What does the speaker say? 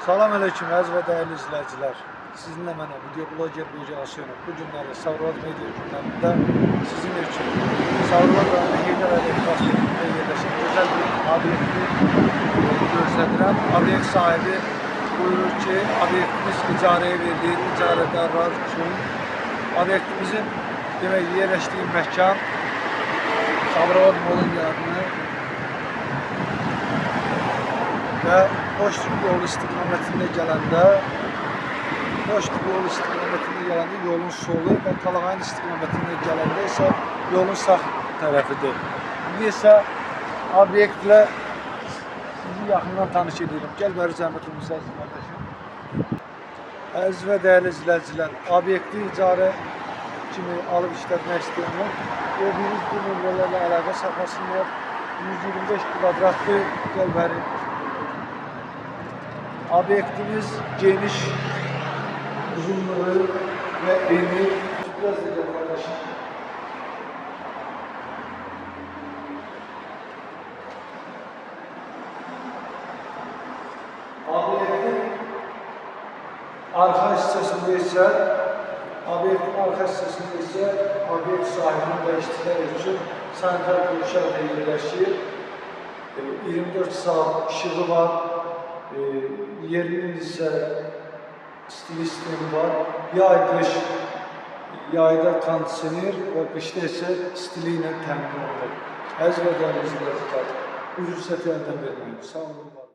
Salam aleyküm əziz və dəyərli izləyicilər. Sizinlə mənə video bloger Böcək Aslanov. Bu günləri Savrulat Media günlərində sizin üçün Savrulat rayonu Heydər Əliyev prospektində yerləşən gözəl bir obyekti göstərirəm. Obyekt sahibi buyurur ki, obyektimiz icarəyə verilir, icarədarlar üçün. Obyektimizin yerləşdiyi məkan Savrulat Molun yanına və Boşluq yolu istiqamətində gələndə yolun solu və Talağayın istiqamətində gələndə isə yolun sağ tərəfidir. İndi isə obyektlə sizi yaxından tanış edirəm. Gəl bəri zəhmət olmasa əziz qardaşım. Əziz və dəyərli izləyicilər, obyekti icarə kimi alıb işlətmək istəyənlər gördüyünüz bu nömrələrlə əlaqə saxlasınlar. 125 kvadratlı gəl bəri. Obyektimiz geniş, uzunluğu ve eni biraz da arkadaşlar. Obyektin arka hissesinde ise obyekt sahibinin ve işçiler için sanitar kuruluşlar yerleşir. 24 saat ışığı var. Yerinin ise stil sistemi var. Yayda kondisioner ve kışta ise stiliyle təmin olunur. Əziz və dəyərli izləyicilər, bu fürsəti əldən verməyin. Sağ olun.